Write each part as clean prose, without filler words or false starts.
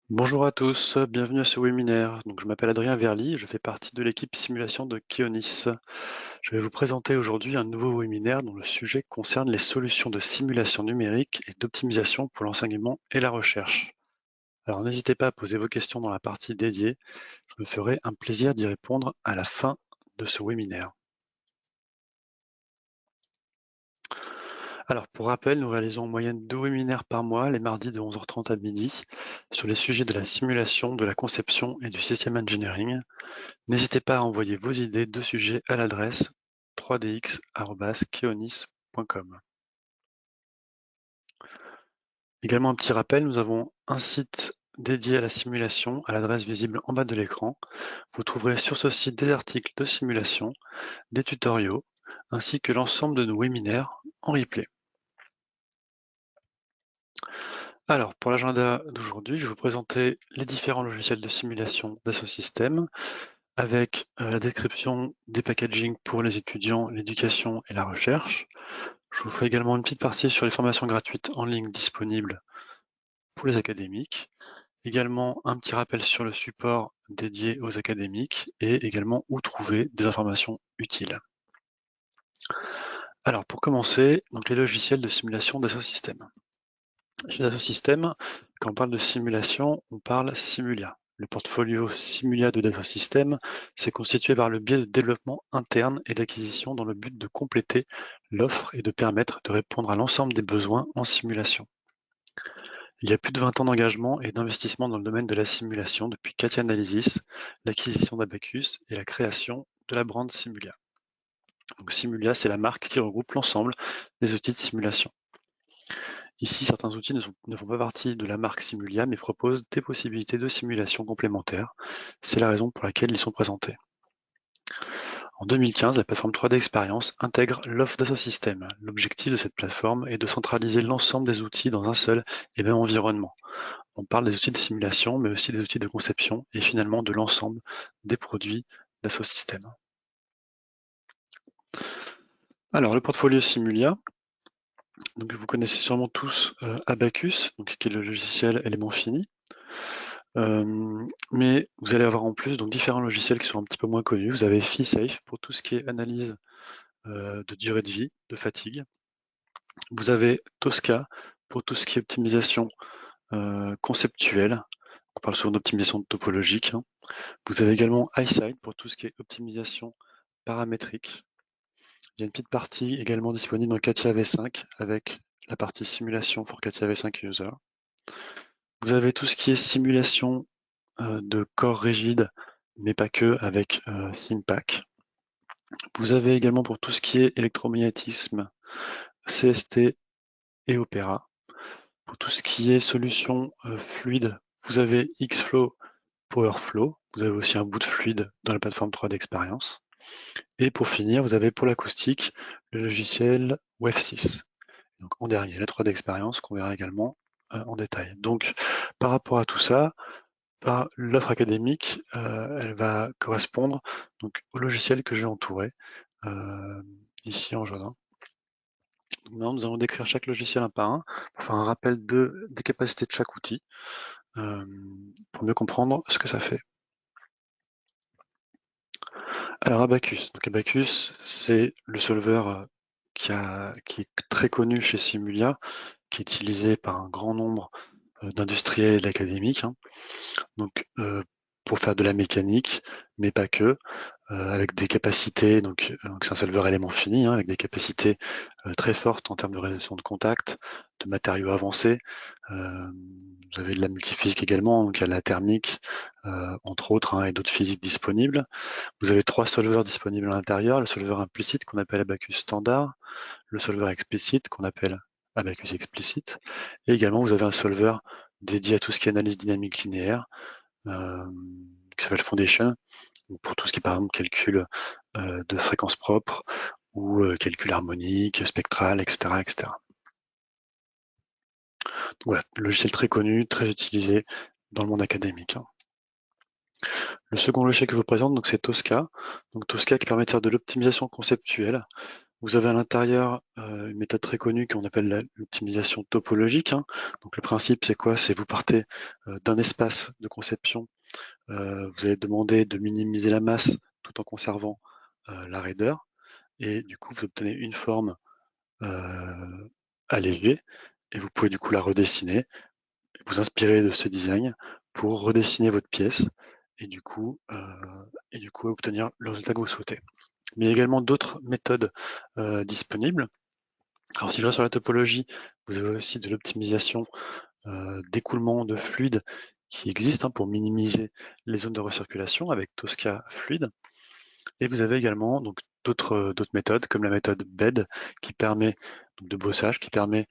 Bonjour à tous, bienvenue à ce webinaire. Je m'appelle Adrien Verly, je fais partie de l'équipe simulation de Kionis. Je vais vous présenter aujourd'hui un nouveau webinaire dont le sujet concerne les solutions de simulation numérique et d'optimisation pour l'enseignement et la recherche. Alors n'hésitez pas à poser vos questions dans la partie dédiée, je me ferai un plaisir d'y répondre à la fin de ce webinaire. Alors pour rappel, nous réalisons en moyenne 2 webinaires par mois, les mardis de 11h30 à midi, sur les sujets de la simulation, de la conception et du système engineering. N'hésitez pas à envoyer vos idées de sujets à l'adresse 3dx@keonis.com. Également un petit rappel, nous avons un site dédié à la simulation à l'adresse visible en bas de l'écran. Vous trouverez sur ce site des articles de simulation, des tutoriaux, ainsi que l'ensemble de nos webinaires en replay. Alors, pour l'agenda d'aujourd'hui, je vais vous présenter les différents logiciels de simulation d'Asso Systèmes, avec la description des packaging pour les étudiants, l'éducation et la recherche. Je vous ferai également une petite partie sur les formations gratuites en ligne disponibles pour les académiques. Également un petit rappel sur le support dédié aux académiques et également où trouver des informations utiles. Alors pour commencer, les logiciels de simulation d'Asso Systèmes. Chez Asso Systèmes, quand on parle de simulation, on parle Simulia. Le portfolio Simulia de Dassault Systèmes s'est constitué par le biais de développement interne et d'acquisition dans le but de compléter l'offre et de permettre de répondre à l'ensemble des besoins en simulation. Il y a plus de 20 ans d'engagement et d'investissement dans le domaine de la simulation depuis Katia Analysis, l'acquisition d'Abacus et la création de la brand Simulia. Simulia, c'est la marque qui regroupe l'ensemble des outils de simulation. Ici, certains outils ne font pas partie de la marque Simulia, mais proposent des possibilités de simulation complémentaires. C'est la raison pour laquelle ils sont présentés. En 2015, la plateforme 3D Experience intègre l'offre d'Asso Systèmes. L'objectif de cette plateforme est de centraliser l'ensemble des outils dans un seul et même environnement. On parle des outils de simulation, mais aussi des outils de conception et finalement de l'ensemble des produits d'Asso Systèmes. Alors, le portfolio Simulia, vous connaissez sûrement tous Abacus, qui est le logiciel élément fini. Mais vous allez avoir en plus différents logiciels qui sont un petit peu moins connus. Vous avez FeeSafe pour tout ce qui est analyse de durée de vie, de fatigue. Vous avez Tosca pour tout ce qui est optimisation conceptuelle. On parle souvent d'optimisation topologique. Vous avez également iSight pour tout ce qui est optimisation paramétrique. Il y a une petite partie également disponible dans Katia V5 avec la partie simulation pour Katia V5 User. Vous avez tout ce qui est simulation de corps rigides, mais pas que, avec SimPack. Vous avez également pour tout ce qui est électromagnétisme, CST et Opera. Pour tout ce qui est solution fluide, vous avez Xflow, PowerFlow. Vous avez aussi un bout de fluide dans la plateforme 3D Experience. Et pour finir, vous avez pour l'acoustique le logiciel WEF6. Donc en dernier, la 3D Experience qu'on verra également en détail. Donc par rapport à tout ça, l'offre académique, elle va correspondre au logiciel que j'ai entouré ici en jaune. Maintenant, nous allons décrire chaque logiciel un par un pour faire un rappel des capacités de chaque outil pour mieux comprendre ce que ça fait. Alors Abacus, Abacus, c'est le solver qui est très connu chez Simulia, qui est utilisé par un grand nombre d'industriels et d'académiques. Pour faire de la mécanique, mais pas que, avec des capacités, c'est un solveur élément fini, avec des capacités très fortes en termes de résolution de contact, de matériaux avancés. Vous avez de la multiphysique également, donc il y a la thermique, entre autres, et d'autres physiques disponibles. Vous avez 3 solveurs disponibles à l'intérieur, le solveur implicite qu'on appelle Abacus standard, le solveur explicite qu'on appelle Abacus explicite, et également vous avez un solveur dédié à tout ce qui est analyse dynamique linéaire, qui s'appelle Foundation, pour tout ce qui est par exemple calcul de fréquences propres ou calcul harmonique, spectral, etc. etc. Donc voilà, logiciel très connu, très utilisé dans le monde académique. Le second logiciel que je vous présente, c'est Tosca. Donc Tosca qui permet de faire de l'optimisation conceptuelle. Vous avez à l'intérieur une méthode très connue qu'on appelle l'optimisation topologique, hein. Donc le principe, c'est quoi? C'est vous partez d'un espace de conception, vous allez demander de minimiser la masse tout en conservant la raideur, et du coup, vous obtenez une forme allégée, et vous pouvez du coup la redessiner, vous inspirer de ce design pour redessiner votre pièce, et du coup obtenir le résultat que vous souhaitez. Mais il y a également d'autres méthodes disponibles. Alors si je reste sur la topologie, vous avez aussi de l'optimisation d'écoulement de fluide qui existe, hein, pour minimiser les zones de recirculation avec Tosca Fluide. Et vous avez également donc d'autres méthodes comme la méthode BED qui permet donc, de bossage, qui permet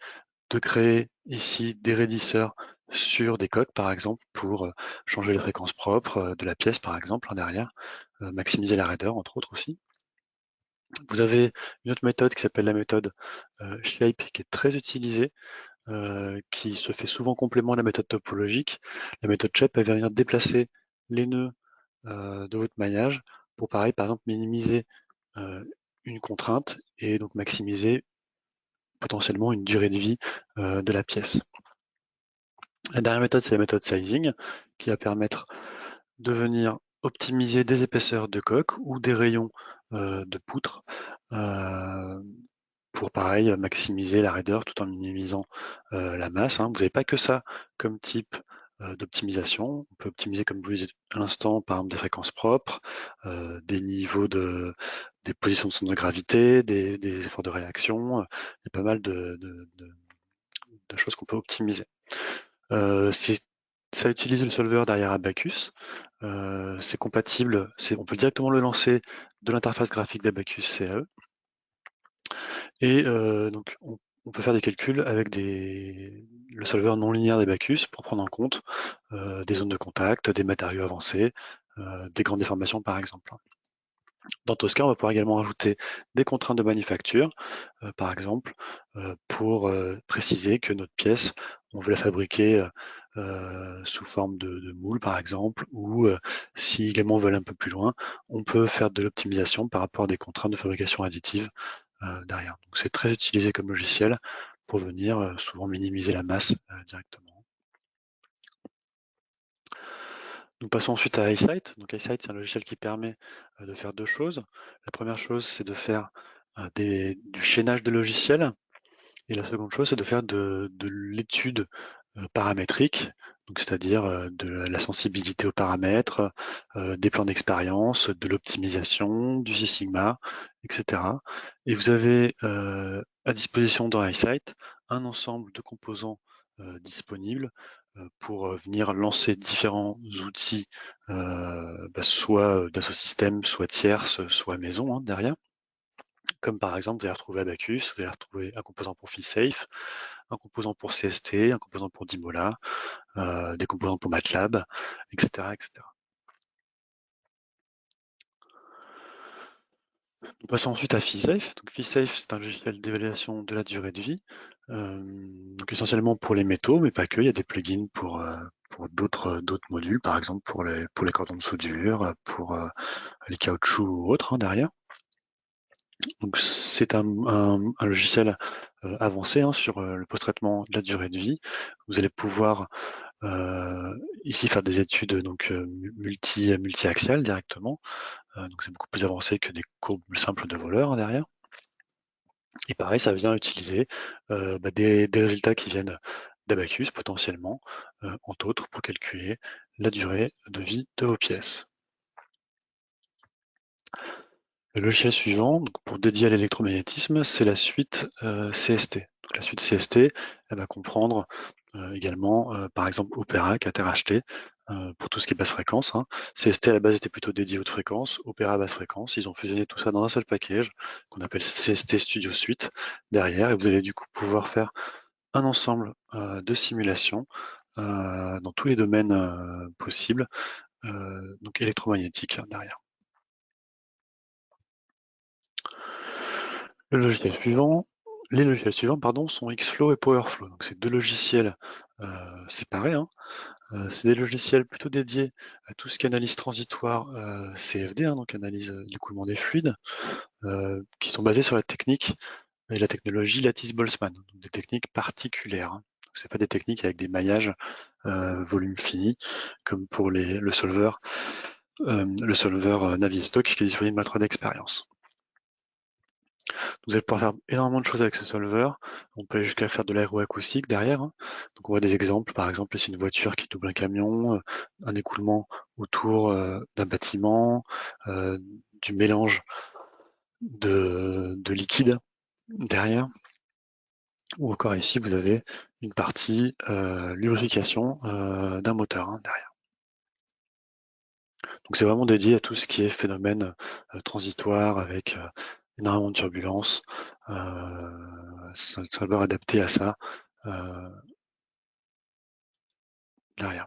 de créer ici des raidisseurs sur des coques par exemple pour changer les fréquences propres de la pièce par exemple, hein, derrière, maximiser la raideur entre autres aussi. Vous avez une autre méthode qui s'appelle la méthode Shape qui est très utilisée, qui se fait souvent complément à la méthode topologique. La méthode Shape, elle va venir déplacer les nœuds de votre maillage pour, pareil, par exemple, minimiser une contrainte et donc maximiser potentiellement une durée de vie de la pièce. La dernière méthode, c'est la méthode sizing, qui va permettre de venir optimiser des épaisseurs de coque ou des rayons de poutre pour pareil maximiser la raideur tout en minimisant la masse, hein. Vous n'avez pas que ça comme type d'optimisation. On peut optimiser, comme vous disiez à l'instant, par exemple des fréquences propres, des niveaux des positions de centre de gravité, des efforts de réaction. Il y a pas mal de choses qu'on peut optimiser. Ça utilise le solver derrière Abaqus. C'est compatible, on peut directement le lancer de l'interface graphique d'Abaqus CAE. Et donc on peut faire des calculs avec le solver non linéaire d'Abaqus pour prendre en compte des zones de contact, des matériaux avancés, des grandes déformations par exemple. Dans Tosca, on va pouvoir également ajouter des contraintes de manufacture, par exemple, pour préciser que notre pièce, on veut la fabriquer sous forme de moule, par exemple, ou si également on veut aller un peu plus loin, on peut faire de l'optimisation par rapport à des contraintes de fabrication additive derrière. Donc c'est très utilisé comme logiciel pour venir souvent minimiser la masse directement. Nous passons ensuite à iSight. Donc iSight, c'est un logiciel qui permet de faire deux choses. La première chose, c'est de faire du chaînage de logiciels. Et la seconde chose, c'est de faire de l'étude paramétrique, donc c'est-à-dire de la sensibilité aux paramètres, des plans d'expérience, de l'optimisation, du Six Sigma, etc. Et vous avez à disposition dans iSight un ensemble de composants disponibles pour venir lancer différents outils, soit Dassault Systèmes, soit tierces, soit maison, hein, derrière. Comme par exemple, vous allez retrouver Abaqus, vous allez retrouver un composant pour FeeSafe, un composant pour CST, un composant pour Dimola, des composants pour MATLAB, etc., etc. Nous passons ensuite à FeeSafe. Donc FeeSafe, c'est un logiciel d'évaluation de la durée de vie, donc essentiellement pour les métaux, mais pas que. Il y a des plugins pour d'autres modules, par exemple pour les cordons de soudure, pour les caoutchoucs ou autres, hein, derrière. Donc c'est un logiciel avancé, hein, sur le post-traitement de la durée de vie. Vous allez pouvoir ici faire des études donc multi-axiales directement. Donc c'est beaucoup plus avancé que des courbes simples de voleurs, hein, derrière. Et pareil, ça vient utiliser des résultats qui viennent d'Abaqus potentiellement, entre autres, pour calculer la durée de vie de vos pièces. Le logiciel suivant, donc pour dédier à l'électromagnétisme, c'est la suite CST. Donc la suite CST, elle va comprendre également, par exemple, Opera qui a été racheté pour tout ce qui est basse fréquence, hein. CST à la base était plutôt dédié haute fréquence, Opera basse fréquence. Ils ont fusionné tout ça dans un seul package qu'on appelle CST Studio Suite derrière, et vous allez du coup pouvoir faire un ensemble de simulations dans tous les domaines possibles, donc électromagnétiques, hein, derrière. Les logiciels suivants, pardon, sont Xflow et PowerFlow. Donc c'est deux logiciels séparés, hein, C'est des logiciels plutôt dédiés à tout ce qui est analyse transitoire CFD, hein, donc analyse d'écoulement des fluides, qui sont basés sur la technique et la technologie Lattice-Boltzmann, donc des techniques particulières. Hein. C'est pas des techniques avec des maillages volume fini, comme pour le solver Navier-Stokes qui est disponible dans la 3D Experience. Vous allez pouvoir faire énormément de choses avec ce solver. On peut aller jusqu'à faire de l'aéroacoustique derrière. Hein. Donc on voit des exemples, par exemple, c'est une voiture qui double un camion, un écoulement autour d'un bâtiment, du mélange de liquide derrière. Ou encore ici, vous avez une partie lubrification d'un moteur derrière. Donc c'est vraiment dédié à tout ce qui est phénomène transitoire avec énormément de turbulences. C'est un solver adapté à ça derrière.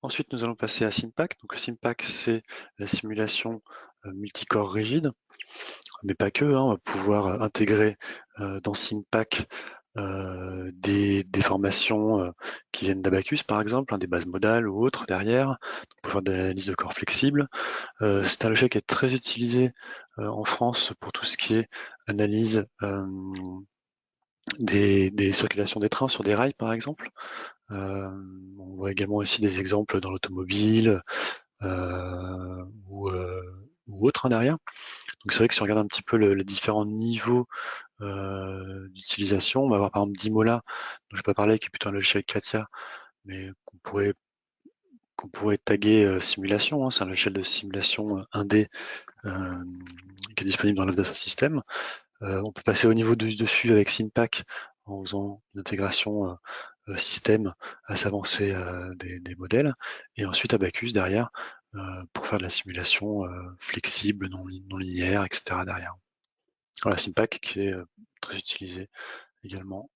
Ensuite, nous allons passer à SIMPAC. Donc le SIMPAC, c'est la simulation multicore rigide, mais pas que. Hein, on va pouvoir intégrer dans SIMPAC des formations qui viennent d'Abacus, par exemple, hein, des bases modales ou autres derrière, pour faire de l'analyse de corps flexibles. C'est un logiciel qui est très utilisé en France pour tout ce qui est analyse des circulations des trains sur des rails, par exemple. On voit également aussi des exemples dans l'automobile ou autre derrière. Donc c'est vrai que si on regarde un petit peu les différents niveaux d'utilisation, on va avoir par exemple Dimola, dont je n'ai pas parlé, qui est plutôt un logiciel CATIA, mais qu'on pourrait taguer simulation. Hein, c'est un logiciel de simulation 1D qui est disponible dans l'Avdata System. On peut passer au niveau dessus avec SIMPAC en faisant une intégration système à s'avancer des modèles, et ensuite Abacus derrière pour faire de la simulation flexible, non linéaire, etc. derrière. Voilà, SIMPAC qui est très utilisé également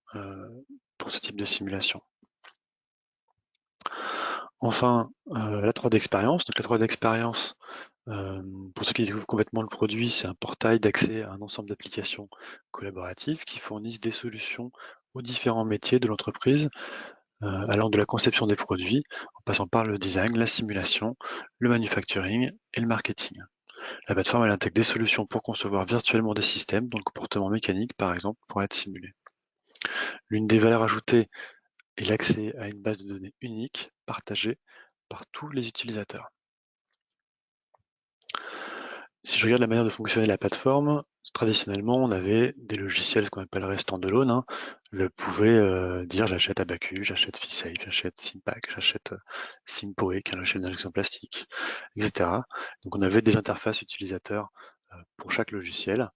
pour ce type de simulation. Enfin, la 3D Experience. Donc la 3D Experience, pour ceux qui découvrent complètement le produit, c'est un portail d'accès à un ensemble d'applications collaboratives qui fournissent des solutions aux différents métiers de l'entreprise, allant de la conception des produits, en passant par le design, la simulation, le manufacturing et le marketing. La plateforme elle intègre des solutions pour concevoir virtuellement des systèmes dont le comportement mécanique, par exemple, pourrait être simulé. L'une des valeurs ajoutées est l'accès à une base de données unique, partagée par tous les utilisateurs. Si je regarde la manière de fonctionner la plateforme, traditionnellement, on avait des logiciels qu'on appellerait standalone. Hein. Je pouvais dire j'achète Abacus, j'achète FeeSafe, j'achète SIMPAC, j'achète Simpoe, qui est un logiciel d'injection plastique, etc. Donc on avait des interfaces utilisateurs pour chaque logiciel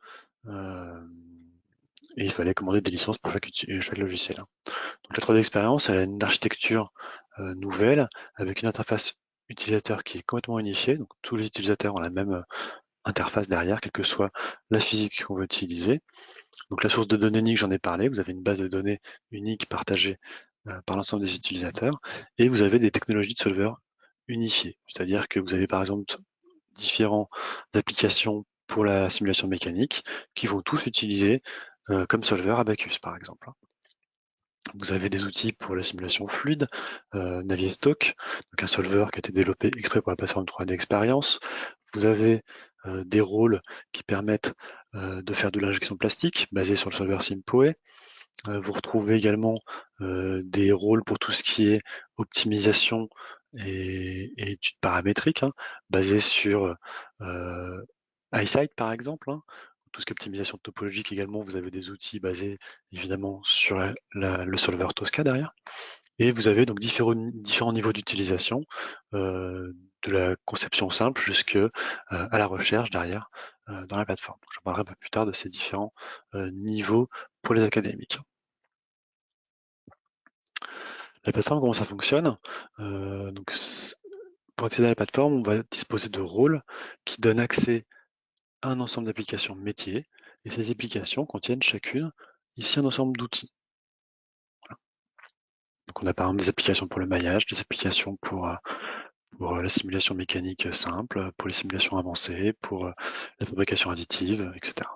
et il fallait commander des licences pour chaque logiciel. Donc la 3D Experience, elle a une architecture nouvelle avec une interface utilisateur qui est complètement unifiée. Donc tous les utilisateurs ont la même interface derrière, quelle que soit la physique qu'on veut utiliser. Donc la source de données unique, j'en ai parlé, vous avez une base de données unique partagée par l'ensemble des utilisateurs, et vous avez des technologies de solver unifiées, c'est-à-dire que vous avez par exemple différentes applications pour la simulation mécanique qui vont tous utiliser comme solver Abacus par exemple. Vous avez des outils pour la simulation fluide, Navier-Stokes, donc un solver qui a été développé exprès pour la plateforme 3D Experience. Vous avez des rôles qui permettent de faire de l'injection plastique basée sur le solver Simpoe. Vous retrouvez également des rôles pour tout ce qui est optimisation et études paramétriques, hein, basées sur EyeSight par exemple. Hein. Tout ce qui est optimisation topologique également, vous avez des outils basés évidemment sur le solver Tosca derrière. Et vous avez donc différents niveaux d'utilisation, de la conception simple jusqu'à la recherche derrière dans la plateforme. J'en parlerai un peu plus tard de ces différents niveaux pour les académiques. La plateforme, comment ça fonctionne? Donc, pour accéder à la plateforme, on va disposer de rôles qui donnent accès à un ensemble d'applications métiers, et ces applications contiennent chacune ici un ensemble d'outils. Voilà. Donc on a par exemple des applications pour le maillage, des applications pour la simulation mécanique simple, pour les simulations avancées, pour la fabrication additive, etc.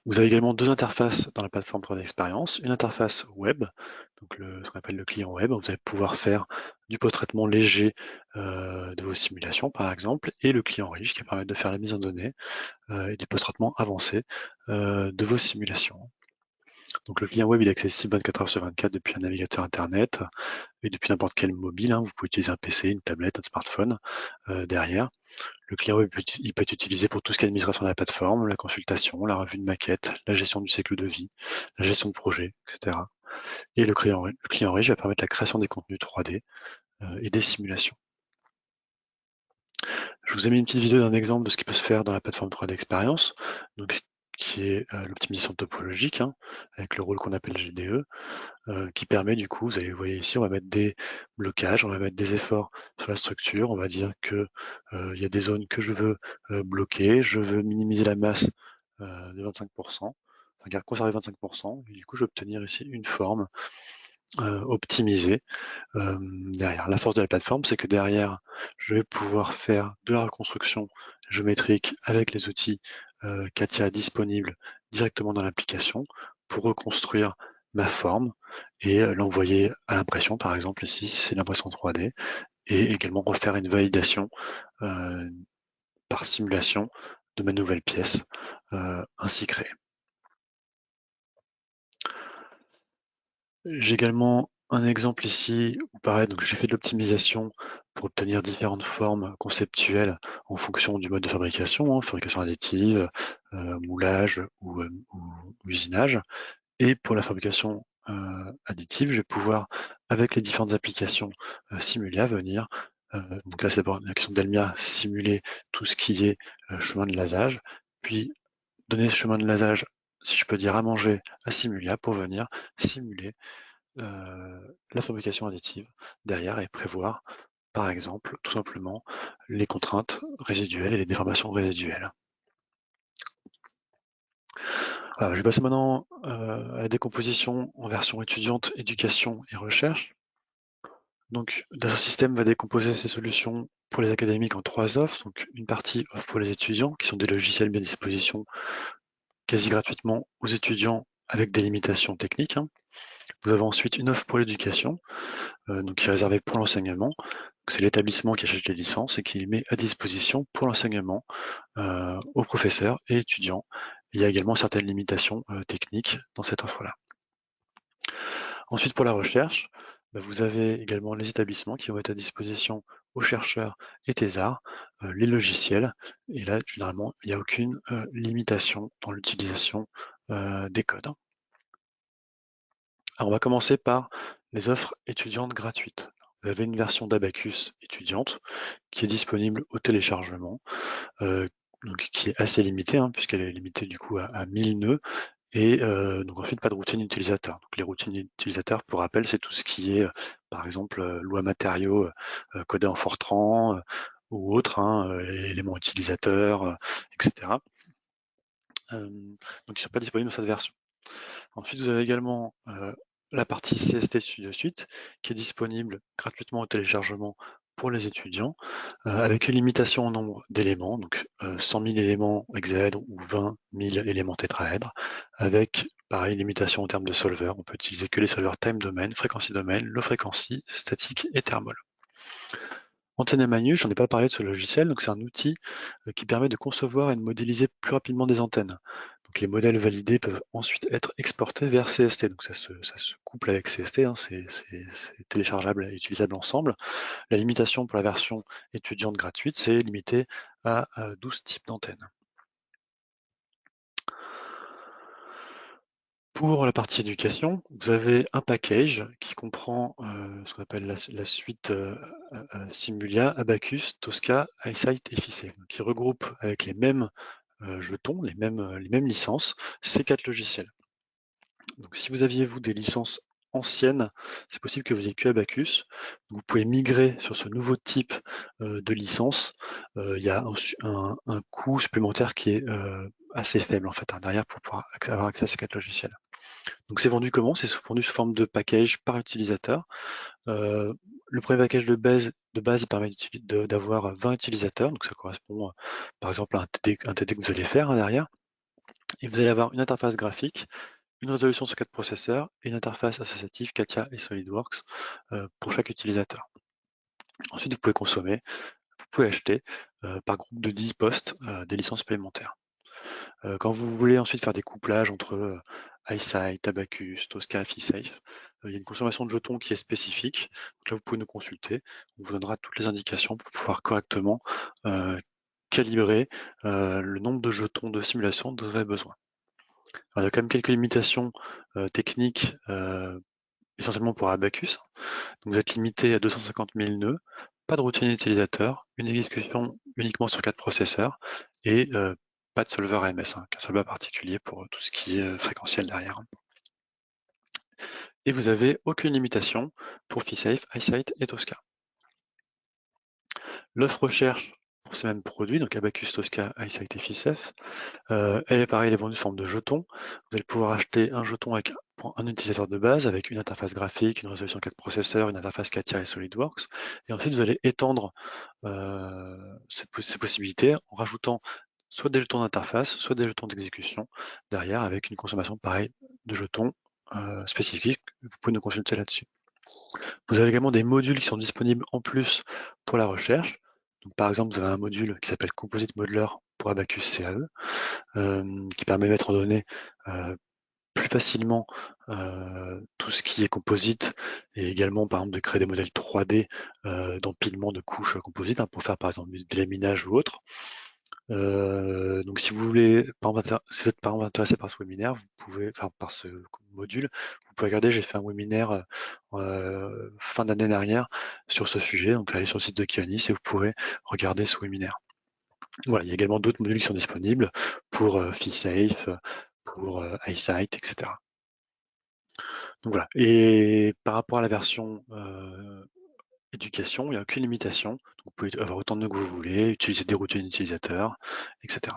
Vous avez également deux interfaces dans la plateforme 3D Experience, une interface web, donc ce qu'on appelle le client web, où vous allez pouvoir faire du post-traitement léger de vos simulations par exemple, et le client riche qui va permettre de faire la mise en données et du post-traitement avancé de vos simulations. Donc le client web il est accessible 24 heures sur 24 depuis un navigateur internet et depuis n'importe quel mobile, hein. Vous pouvez utiliser un PC, une tablette, un smartphone derrière. Le client web il peut être utilisé pour tout ce qui est administration de la plateforme, la consultation, la revue de maquette, la gestion du cycle de vie, la gestion de projet, etc. Et le client riche va permettre la création des contenus 3D et des simulations. Je vous ai mis une petite vidéo d'un exemple de ce qui peut se faire dans la plateforme 3D Experience, donc, qui est l'optimisation topologique, hein, avec le rôle qu'on appelle GDE, qui permet du coup, vous voyez ici, on va mettre des blocages, on va mettre des efforts sur la structure, on va dire que il y a des zones que je veux bloquer, je veux minimiser la masse de 25%, enfin, conserver 25%, et du coup je vais obtenir ici une forme optimisée derrière. La force de la plateforme, c'est que derrière, je vais pouvoir faire de la reconstruction géométrique avec les outils CATIA disponibles directement dans l'application pour reconstruire ma forme et l'envoyer à l'impression, par exemple ici, si c'est l'impression 3D, et également refaire une validation par simulation de ma nouvelle pièce ainsi créée. J'ai également un exemple ici où pareil, donc j'ai fait de l'optimisation pour obtenir différentes formes conceptuelles en fonction du mode de fabrication, hein, fabrication additive, moulage ou usinage. Et pour la fabrication additive, je vais pouvoir, avec les différentes applications Simulia, venir, donc là c'est d'abord la question d'Elmia, simuler tout ce qui est chemin de lasage, puis donner ce chemin de lasage, si je peux dire à manger, à Simulia pour venir simuler la fabrication additive derrière et prévoir, par exemple, tout simplement, les contraintes résiduelles et les déformations résiduelles. Je vais passer maintenant à la décomposition en version étudiante, éducation et recherche. Donc, Dassault Systèmes va décomposer ses solutions pour les académiques en 3 offres. Donc, une partie offre pour les étudiants, qui sont des logiciels mis à disposition quasi gratuitement aux étudiants avec des limitations techniques, hein. Vous avez ensuite une offre pour l'éducation, donc qui est réservée pour l'enseignement. C'est l'établissement qui achète les licences et qui les met à disposition pour l'enseignement aux professeurs et étudiants. Il y a également certaines limitations techniques dans cette offre-là. Ensuite, pour la recherche, vous avez également les établissements qui vont être à disposition aux chercheurs et thésards, les logiciels, et là, généralement, il n'y a aucune limitation dans l'utilisation des codes. Alors, on va commencer par les offres étudiantes gratuites. Vous avez une version d'Abacus étudiante qui est disponible au téléchargement, donc qui est assez limitée, hein, puisqu'elle est limitée du coup à 1000 nœuds, et donc ensuite pas de routine utilisateur. Donc les routines utilisateurs, pour rappel, c'est tout ce qui est, par exemple, loi matériaux codés en Fortran ou autres, hein, éléments utilisateurs, etc. Donc ils ne sont pas disponibles dans cette version. Ensuite, vous avez également la partie CST Studio Suite qui est disponible gratuitement au téléchargement pour les étudiants, avec une limitation en nombre d'éléments, donc 100 000 éléments hexaèdres ou 20 000 éléments tétraèdres, avec pareil limitation en termes de solvers. On peut utiliser que les solvers time domain, frequency domain, low frequency, statique et thermal. Antenne Manu, j'en ai pas parlé de ce logiciel, donc c'est un outil qui permet de concevoir et de modéliser plus rapidement des antennes. Donc les modèles validés peuvent ensuite être exportés vers CST, donc ça se couple avec CST, hein, c'est téléchargeable et utilisable ensemble. La limitation pour la version étudiante gratuite, c'est limité à 12 types d'antennes. Pour la partie éducation, vous avez un package qui comprend ce qu'on appelle la suite Simulia, Abacus, Tosca, iSight et Ficé, qui regroupe avec les mêmes jetons, les mêmes licences, ces 4 logiciels. Donc si vous aviez, vous, des licences anciennes, c'est possible que vous ayez que Abacus. Vous pouvez migrer sur ce nouveau type de licence. Il y a un coût supplémentaire qui est assez faible en fait, hein, derrière pour pouvoir avoir accès à ces 4 logiciels. Donc c'est vendu comment? C'est vendu sous forme de package par utilisateur. Le premier package de base, il permet d'avoir 20 utilisateurs, donc ça correspond par exemple à un TD que vous allez faire, hein, derrière. Et vous allez avoir une interface graphique, une résolution sur 4 processeurs et une interface associative Katia et SolidWorks pour chaque utilisateur. Ensuite, vous pouvez consommer, vous pouvez acheter par groupe de 10 postes des licences supplémentaires. Quand vous voulez ensuite faire des couplages entre iSight, Abacus, Tosca, FeeSafe, il y a une consommation de jetons qui est spécifique. Donc là, vous pouvez nous consulter. On vous donnera toutes les indications pour pouvoir correctement calibrer le nombre de jetons de simulation dont vous avez besoin. Alors, il y a quand même quelques limitations techniques, essentiellement pour Abacus. Donc, vous êtes limité à 250 000 nœuds, pas de routine utilisateur, une exécution uniquement sur 4 processeurs et pas de solver AMS, qu'un solver particulier pour tout ce qui est fréquentiel derrière. Et vous n'avez aucune limitation pour FeeSafe, iSight et Tosca. L'offre recherche pour ces mêmes produits, donc Abacus, Tosca, iSight et FeeSafe, elle est pareil, elle est vendue sous forme de jetons. Vous allez pouvoir acheter un jeton pour un utilisateur de base avec une interface graphique, une résolution 4 processeurs, une interface Katia et SolidWorks. Et ensuite, vous allez étendre ces possibilités en rajoutant soit des jetons d'interface, soit des jetons d'exécution derrière avec une consommation pareille de jetons spécifiques. Vous pouvez nous consulter là-dessus. Vous avez également des modules qui sont disponibles en plus pour la recherche. Donc, par exemple, vous avez un module qui s'appelle Composite Modeler pour Abacus CAE, qui permet de mettre en données plus facilement tout ce qui est composite et également par exemple de créer des modèles 3D d'empilement de couches composites pour faire par exemple du délaminage ou autre. Donc si vous voulez, si vous êtes par exemple intéressé par ce webinaire, vous pouvez, enfin par ce module, vous pouvez regarder, j'ai fait un webinaire fin d'année dernière sur ce sujet, donc allez sur le site de Kionis et vous pourrez regarder ce webinaire. Voilà, il y a également d'autres modules qui sont disponibles pour FeeSafe, pour iSight, etc. Donc voilà. Et par rapport à la version éducation, il n'y a aucune limitation. Donc vous pouvez avoir autant de nœuds que vous voulez, utiliser des routines utilisateurs, etc.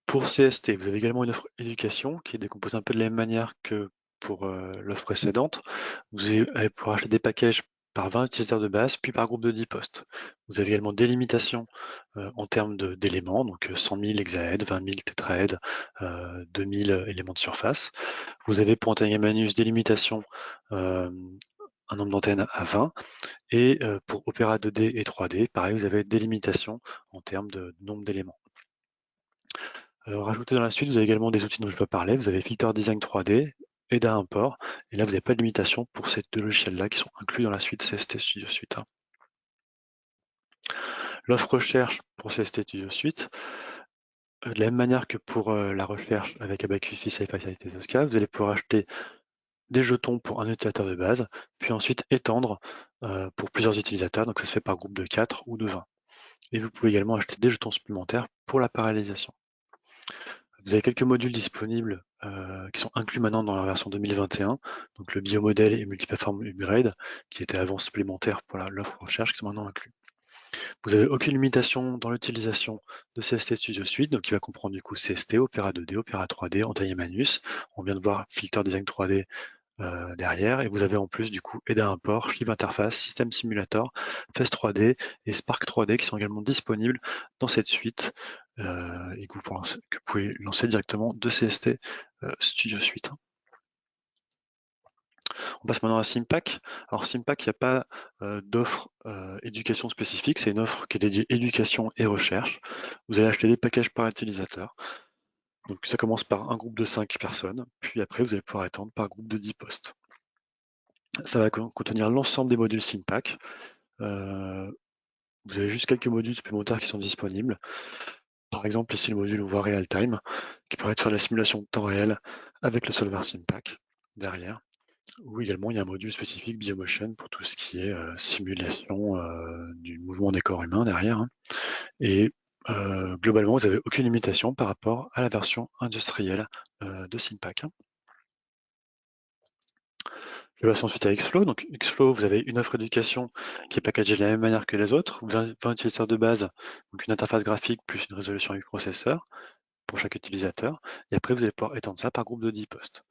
Pour CST, vous avez également une offre éducation qui est décomposée un peu de la même manière que pour l'offre précédente. Vous allez pouvoir acheter des packages par 20 utilisateurs de base, puis par groupe de 10 postes. Vous avez également des limitations en termes d'éléments, donc 100 000 hexaèdes, 20 000 tétraèdes, 2000 éléments de surface. Vous avez pour Antenne Manus des limitations, un nombre d'antennes à 20, et pour Opera 2D et 3D, pareil, vous avez des limitations en termes de nombre d'éléments. Rajouté dans la suite, vous avez également des outils dont je peux parler. Vous avez Filter Design 3D, EDA Import, et là vous n'avez pas de limitation pour ces deux logiciels-là qui sont inclus dans la suite CST Studio Suite. L'offre recherche pour CST Studio Suite, de la même manière que pour la recherche avec Abacus, FeeSafe, iSight et Tosca, vous allez pouvoir acheter des jetons pour un utilisateur de base, puis ensuite étendre pour plusieurs utilisateurs, donc ça se fait par groupe de 4 ou de 20. Et vous pouvez également acheter des jetons supplémentaires pour la parallélisation. Vous avez quelques modules disponibles qui sont inclus maintenant dans la version 2021, donc le biomodèle et multiplateforme upgrade, qui étaient avant supplémentaires pour l'offre recherche, qui sont maintenant inclus. Vous n'avez aucune limitation dans l'utilisation de CST Studio Suite, donc qui va comprendre du coup CST, Opera 2D, Opera 3D, Antenne Manus. On vient de voir Filter Design 3D derrière, et vous avez en plus du coup EDA Import, Flip Interface, System Simulator, FES 3D et Spark 3D qui sont également disponibles dans cette suite et que vous pouvez lancer directement de CST Studio Suite. On passe maintenant à Simpack. Alors Simpack, il n'y a pas d'offre éducation spécifique, c'est une offre qui est dédiée éducation et recherche. Vous allez acheter des packages par utilisateur. Donc ça commence par un groupe de 5 personnes, puis après vous allez pouvoir étendre par groupe de 10 postes. Ça va contenir l'ensemble des modules Simpack. Vous avez juste quelques modules supplémentaires qui sont disponibles. Par exemple, ici le module Voix Real Time, qui permet de faire de la simulation de temps réel avec le solver Simpack derrière. Ou également, il y a un module spécifique Biomotion pour tout ce qui est simulation du mouvement des corps humains derrière. Et globalement, vous n'avez aucune limitation par rapport à la version industrielle de Simpack. Je passe ensuite à Xflow. Donc Xflow, vous avez une offre éducation qui est packagée de la même manière que les autres. Vous avez 20 utilisateurs de base, donc une interface graphique plus une résolution avec processeur pour chaque utilisateur. Et après, vous allez pouvoir étendre ça par groupe de 10 postes.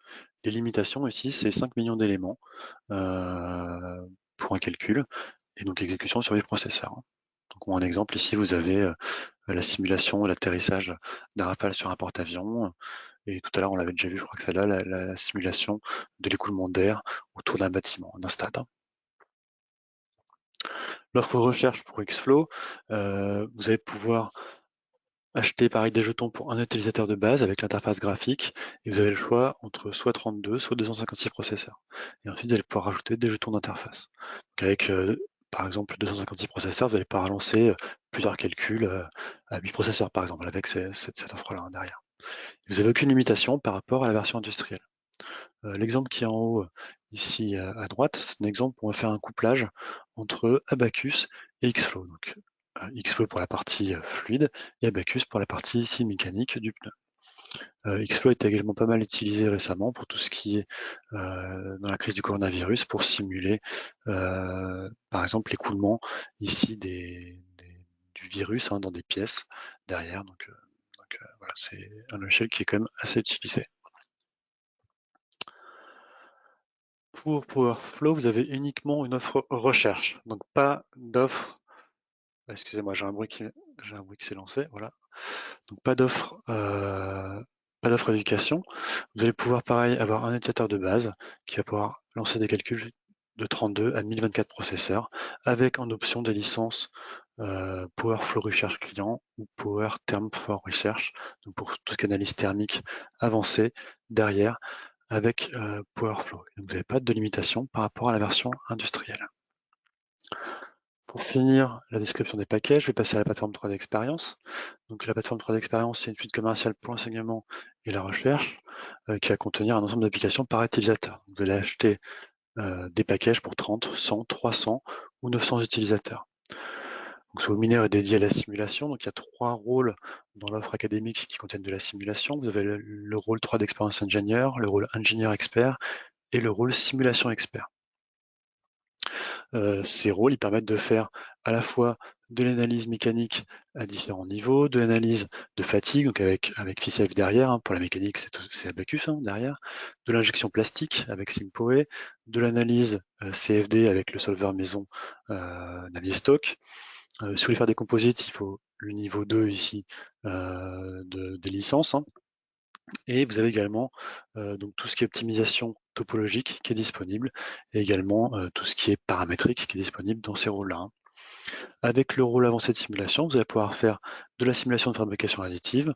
Les limitations ici, c'est 5 millions d'éléments pour un calcul et donc exécution sur les processeurs. Donc prenons un exemple. Ici, vous avez la simulation et l'atterrissage d'un Rafale sur un porte-avions. Et tout à l'heure, on l'avait déjà vu, je crois que c'est là, la simulation de l'écoulement d'air autour d'un bâtiment, d'un stade. L'offre recherche pour Xflow, vous allez pouvoir acheter pareil des jetons pour un utilisateur de base avec l'interface graphique, et vous avez le choix entre soit 32, soit 256 processeurs. Et ensuite, vous allez pouvoir rajouter des jetons d'interface. Donc avec, par exemple, 256 processeurs, vous allez pouvoir lancer plusieurs calculs à 8 processeurs, par exemple, avec cette offre-là derrière. Vous n'avez aucune limitation par rapport à la version industrielle. L'exemple qui est en haut, ici à droite, c'est un exemple où on va faire un couplage entre Abaqus et Xflow. Donc, Xflow pour la partie fluide et Abaqus pour la partie ici mécanique du pneu. Xflow est également pas mal utilisé récemment pour tout ce qui est dans la crise du coronavirus pour simuler par exemple l'écoulement ici du virus dans des pièces derrière. Donc voilà, c'est un logiciel qui est quand même assez utilisé. Pour Powerflow, vous avez uniquement une offre recherche, donc pas d'offre. Excusez-moi, j'ai un bruit qui s'est lancé. Voilà. Donc pas d'offre éducation. Vous allez pouvoir pareil avoir un utilisateur de base qui va pouvoir lancer des calculs de 32 à 1024 processeurs avec en option des licences Powerflow Research Client ou Power Term for Research, donc pour tout ce qui est analyse thermique avancée derrière avec Powerflow. Donc vous n'avez pas de limitation par rapport à la version industrielle. Pour finir la description des paquets, je vais passer à la plateforme 3D Experience. Donc la plateforme 3D Experience, c'est une suite commerciale pour l'enseignement et la recherche qui va contenir un ensemble d'applications par utilisateur. Vous allez acheter des packages pour 30, 100, 300 ou 900 utilisateurs. Donc ce webinaire est dédié à la simulation. Donc il y a 3 rôles dans l'offre académique qui contiennent de la simulation. Vous avez le rôle 3D Experience Engineer, le rôle ingénieur expert et le rôle simulation expert. Ces rôles, ils permettent de faire à la fois de l'analyse mécanique à différents niveaux, de l'analyse de fatigue, donc avec FISAF derrière, pour la mécanique c'est Abaqus derrière, de l'injection plastique avec SimPoE, de l'analyse CFD avec le solver maison Navier-Stokes. Si vous voulez faire des composites, il faut le niveau 2 ici des licences. Et vous avez également donc tout ce qui est optimisation topologique qui est disponible, et également tout ce qui est paramétrique qui est disponible dans ces rôles-là. Avec le rôle avancé de simulation, vous allez pouvoir faire de la simulation de fabrication additive,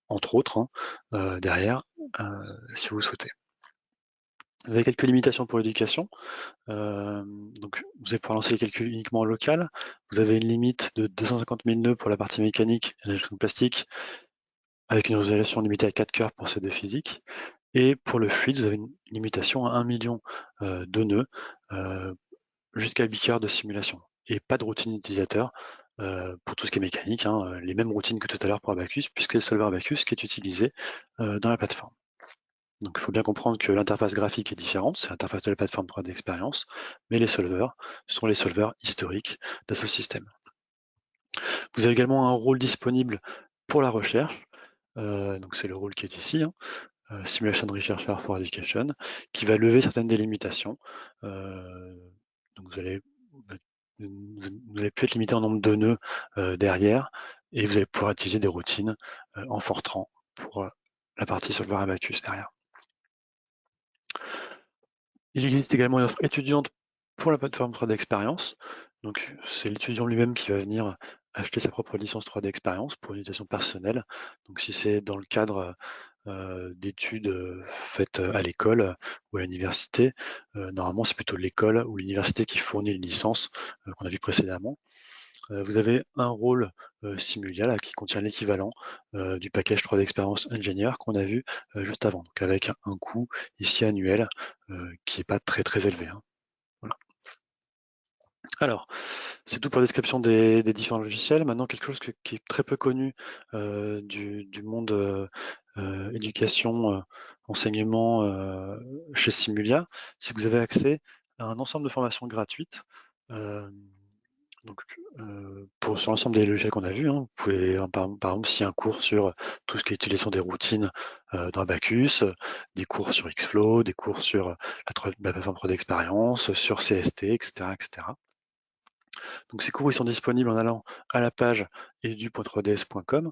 entre autres, derrière, si vous le souhaitez. Vous avez quelques limitations pour l'éducation. Donc vous allez pouvoir lancer les calculs uniquement en local. Vous avez une limite de 250 000 nœuds pour la partie mécanique et l'injection plastique, avec une résolution limitée à 4 cœurs pour ces deux physiques. Et pour le fluide, vous avez une limitation à 1 million de nœuds jusqu'à 8 cœurs de simulation. Et pas de routine utilisateur pour tout ce qui est mécanique, les mêmes routines que tout à l'heure pour Abaqus, puisque le solver Abaqus qui est utilisé dans la plateforme. Donc il faut bien comprendre que l'interface graphique est différente, c'est l'interface de la plateforme 3D Experience, mais les solvers sont les solvers historiques d'Atos Systèmes. Vous avez également un rôle disponible pour la recherche, donc c'est le rôle qui est ici, Simulation Researcher for Education, qui va lever certaines délimitations. Donc vous allez plus être limité en nombre de nœuds derrière, et vous allez pouvoir utiliser des routines en Fortran pour la partie solver Abaqus derrière. Il existe également une offre étudiante pour la plateforme 3D Experience. Donc c'est l'étudiant lui-même qui va venir acheter sa propre licence 3D Experience pour une utilisation personnelle. Donc si c'est dans le cadre d'études faites à l'école ou à l'université, normalement c'est plutôt l'école ou l'université qui fournit une licence qu'on a vu précédemment. Vous avez un rôle Simulia là, qui contient l'équivalent du package 3D Experience Engineer qu'on a vu juste avant, donc avec un coût ici annuel qui n'est pas très élevé. Voilà. Alors, c'est tout pour la description des différents logiciels. Maintenant, quelque chose qui est très peu connu du monde éducation, enseignement chez Simulia, c'est que vous avez accès à un ensemble de formations gratuites. Donc, sur l'ensemble des logiciels qu'on a vus, vous pouvez, par exemple, s'il y a un cours sur tout ce qui est utilisation des routines dans Abaqus, des cours sur Xflow, des cours sur la plateforme 3D Experience, sur CST, etc. Donc ces cours ils sont disponibles en allant à la page edu.3ds.com.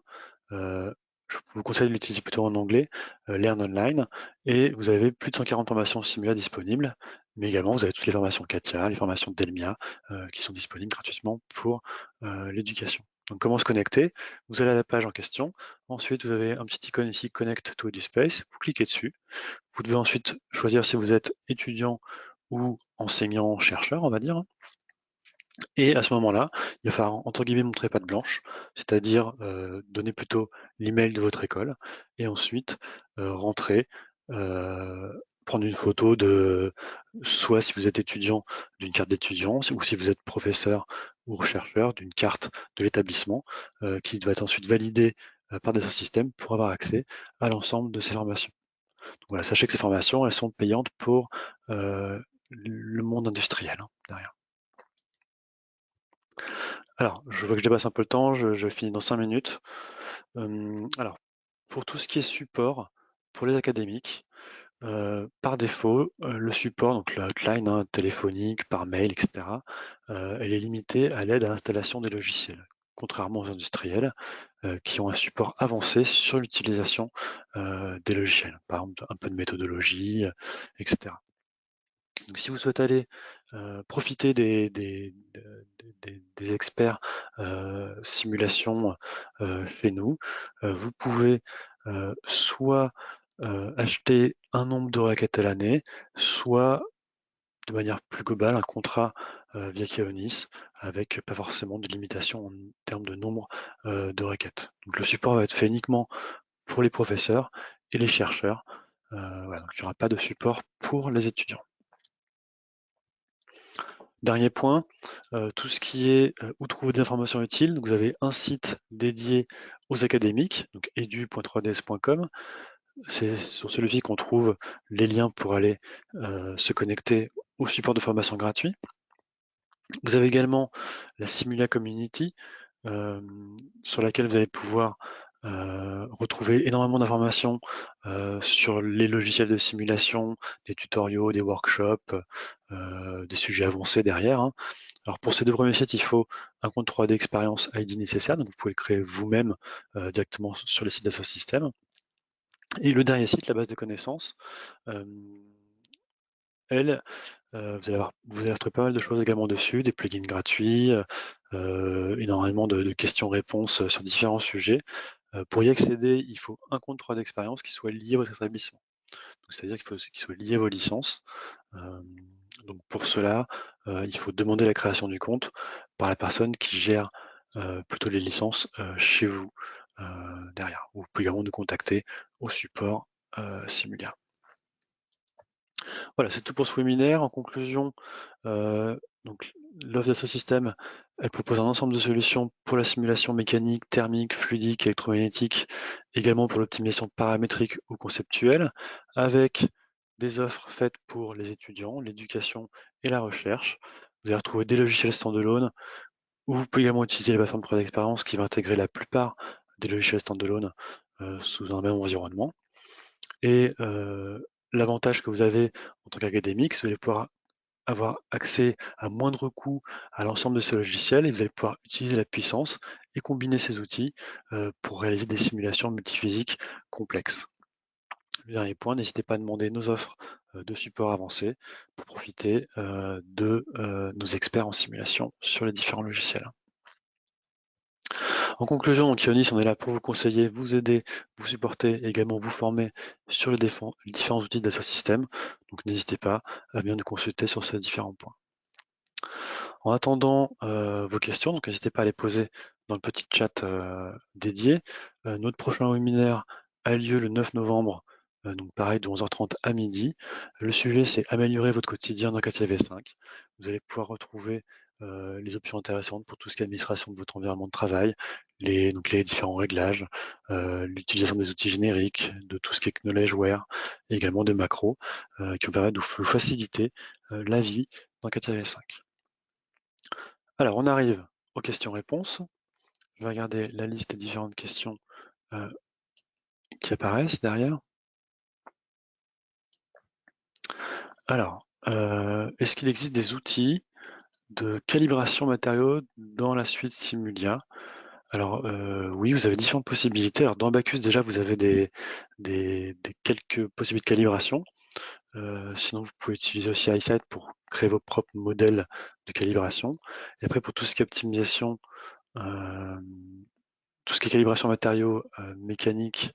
Je vous conseille de l'utiliser plutôt en anglais, Learn Online, et vous avez plus de 140 formations Simula disponibles, mais également vous avez toutes les formations Katia, les formations Delmia, qui sont disponibles gratuitement pour l'éducation. Donc comment se connecter? Vous allez à la page en question, ensuite vous avez un petit icône ici, Connect to EduSpace, vous cliquez dessus, vous devez ensuite choisir si vous êtes étudiant ou enseignant, chercheur, on va dire. Et à ce moment-là, il va falloir, entre guillemets, montrer patte blanche, c'est-à-dire donner plutôt l'email de votre école, et ensuite rentrer, prendre une photo de, soit si vous êtes étudiant, d'une carte d'étudiant, ou si vous êtes professeur ou chercheur, d'une carte de l'établissement, qui doit être ensuite validée par des systèmes pour avoir accès à l'ensemble de ces formations. Donc voilà, sachez que ces formations, elles sont payantes pour le monde industriel, hein, derrière. Alors, je vois que je dépasse un peu le temps, je finis dans 5 minutes. Alors, pour tout ce qui est support, pour les académiques, par défaut, le support, donc la hotline, hein, téléphonique, par mail, etc., elle est limitée à l'aide à l'installation des logiciels, contrairement aux industriels, qui ont un support avancé sur l'utilisation des logiciels, par exemple un peu de méthodologie, etc. Donc si vous souhaitez aller profiter des experts simulation chez nous, vous pouvez soit acheter un nombre de requêtes à l'année, soit de manière plus globale un contrat via Keonis avec pas forcément de limitation en termes de nombre de requêtes. Donc le support va être fait uniquement pour les professeurs et les chercheurs. Voilà, donc il n'y aura pas de support pour les étudiants. Dernier point, tout ce qui est où trouver des informations utiles. Donc vous avez un site dédié aux académiques, donc edu.3ds.com. C'est sur celui-ci qu'on trouve les liens pour aller se connecter au support de formation gratuit. Vous avez également la Simula Community, sur laquelle vous allez pouvoir retrouver énormément d'informations sur les logiciels de simulation, des tutoriaux, des workshops, des sujets avancés derrière, hein. Alors pour ces deux premiers sites, il faut un compte 3D Experience ID nécessaire, donc vous pouvez le créer vous-même directement sur les sites d'Assosystem. Et le dernier site, la base de connaissances, elle, vous allez retrouver pas mal de choses également dessus, des plugins gratuits, énormément de questions-réponses sur différents sujets. Pour y accéder, il faut un compte 3D Experience qui soit lié à votre établissement. C'est-à-dire qu'il faut qu'il soit lié à vos licences. Donc pour cela, il faut demander la création du compte par la personne qui gère plutôt les licences chez vous derrière. Vous pouvez également nous contacter au support Simulia. Voilà, c'est tout pour ce webinaire. En conclusion, donc l'offre d'Assosystem, elle propose un ensemble de solutions pour la simulation mécanique, thermique, fluidique, électromagnétique, également pour l'optimisation paramétrique ou conceptuelle, avec des offres faites pour les étudiants, l'éducation et la recherche. Vous allez retrouver des logiciels standalone, où vous pouvez également utiliser la plateforme 3D Experience qui va intégrer la plupart des logiciels standalone sous un même environnement. Et l'avantage que vous avez en tant qu'académique, c'est que vous allez pouvoir avoir accès à moindre coût à l'ensemble de ces logiciels et vous allez pouvoir utiliser la puissance et combiner ces outils pour réaliser des simulations multiphysiques complexes. Le dernier point, n'hésitez pas à demander nos offres de support avancé pour profiter de nos experts en simulation sur les différents logiciels. En conclusion, donc Ionis, on est là pour vous conseiller, vous aider, vous supporter et également vous former sur les différents outils d'Assosystem. Donc n'hésitez pas à bien nous consulter sur ces différents points. En attendant vos questions, donc n'hésitez pas à les poser dans le petit chat dédié. Notre prochain webinaire a lieu le 9 novembre, donc pareil de 11h30 à midi. Le sujet, c'est améliorer votre quotidien dans Katia V5. Vous allez pouvoir retrouver les options intéressantes pour tout ce qui est administration de votre environnement de travail, donc les différents réglages, l'utilisation des outils génériques, de tout ce qui est knowledgeware, et également des macros qui vont permettre de vous faciliter la vie dans Katia V5. Alors, on arrive aux questions-réponses. Je vais regarder la liste des différentes questions qui apparaissent derrière. Alors, est-ce qu'il existe des outils de calibration matériaux dans la suite Simulia. Alors oui, vous avez différentes possibilités. Alors dans Abaqus, déjà, vous avez des quelques possibilités de calibration. Sinon, vous pouvez utiliser aussi iSight pour créer vos propres modèles de calibration. Et après, pour tout ce qui est optimisation, euh, tout ce qui est calibration matériaux mécaniques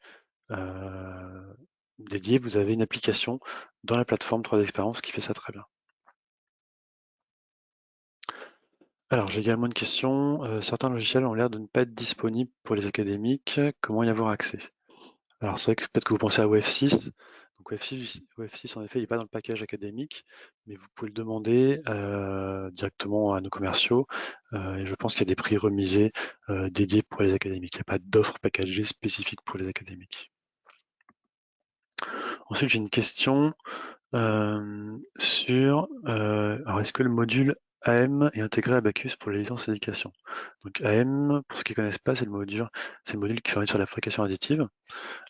dédiés, vous avez une application dans la plateforme 3D Experience qui fait ça très bien. Alors, j'ai également une question. Certains logiciels ont l'air de ne pas être disponibles pour les académiques. Comment y avoir accès? Alors, c'est vrai que peut-être que vous pensez à OF6. Donc, OF6 en effet, il n'est pas dans le package académique, mais vous pouvez le demander directement à nos commerciaux. Et je pense qu'il y a des prix remisés dédiés pour les académiques. Il n'y a pas d'offre packagée spécifique pour les académiques. Ensuite, j'ai une question sur alors est-ce que le module AM est intégré à Abaqus pour les licences éducation? Donc AM, pour ceux qui ne connaissent pas, c'est le module qui permet sur la fabrication additive.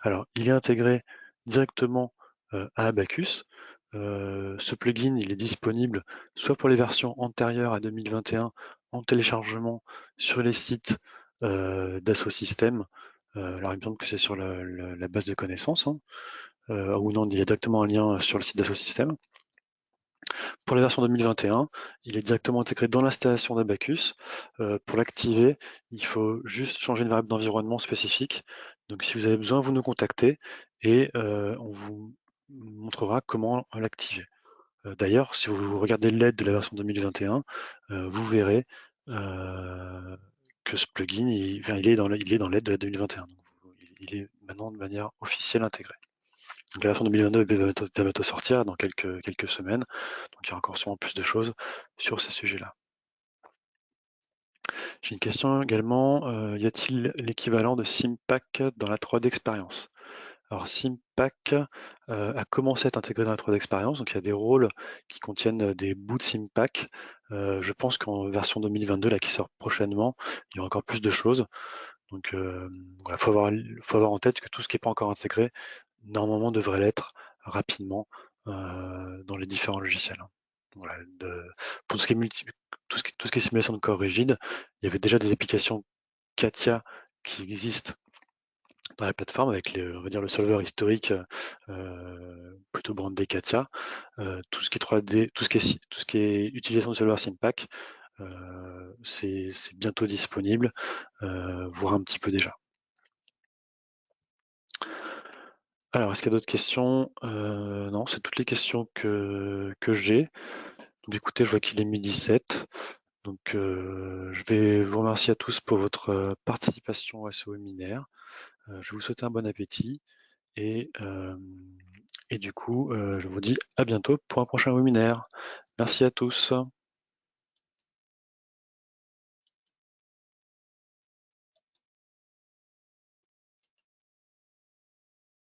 Alors, il est intégré directement à Abaqus. Ce plugin, il est disponible soit pour les versions antérieures à 2021 en téléchargement sur les sites d'Asso Systèmes. Alors, il me semble que c'est sur la base de connaissances, hein, ou non, il y a directement un lien sur le site d'Asso Systèmes. Pour la version 2021, il est directement intégré dans l'installation d'Abaqus. Pour l'activer, il faut juste changer une variable d'environnement spécifique. Donc si vous avez besoin, vous nous contactez et on vous montrera comment l'activer. D'ailleurs, si vous regardez l'aide de la version 2021, vous verrez que ce plugin, il est dans l'aide de la 2021. Donc, il est maintenant de manière officielle intégré. Donc la version 2022 va bientôt sortir dans quelques semaines, donc il y aura encore sûrement plus de choses sur ces sujets-là. J'ai une question également, y a-t-il l'équivalent de Simpack dans la 3D Experience? Alors Simpack a commencé à être intégré dans la 3D Experience, donc il y a des rôles qui contiennent des bouts de Simpack. Je pense qu'en version 2022, là qui sort prochainement, il y aura encore plus de choses. Donc voilà, faut avoir en tête que tout ce qui n'est pas encore intégré, normalement devrait l'être rapidement dans les différents logiciels. Voilà, pour tout ce qui est tout ce qui est simulation de corps rigide, il y avait déjà des applications CATIA qui existent dans la plateforme avec on va dire le solver historique plutôt brandé CATIA. Tout ce qui est 3D, tout ce qui est utilisation de solver Simpack, c'est bientôt disponible, voire un petit peu déjà. Alors, est-ce qu'il y a d'autres questions? Non, c'est toutes les questions que j'ai. Donc écoutez, je vois qu'il est 12h17. Donc je vais vous remercier à tous pour votre participation à ce webinaire. Je vais vous souhaiter un bon appétit et du coup, je vous dis à bientôt pour un prochain webinaire. Merci à tous.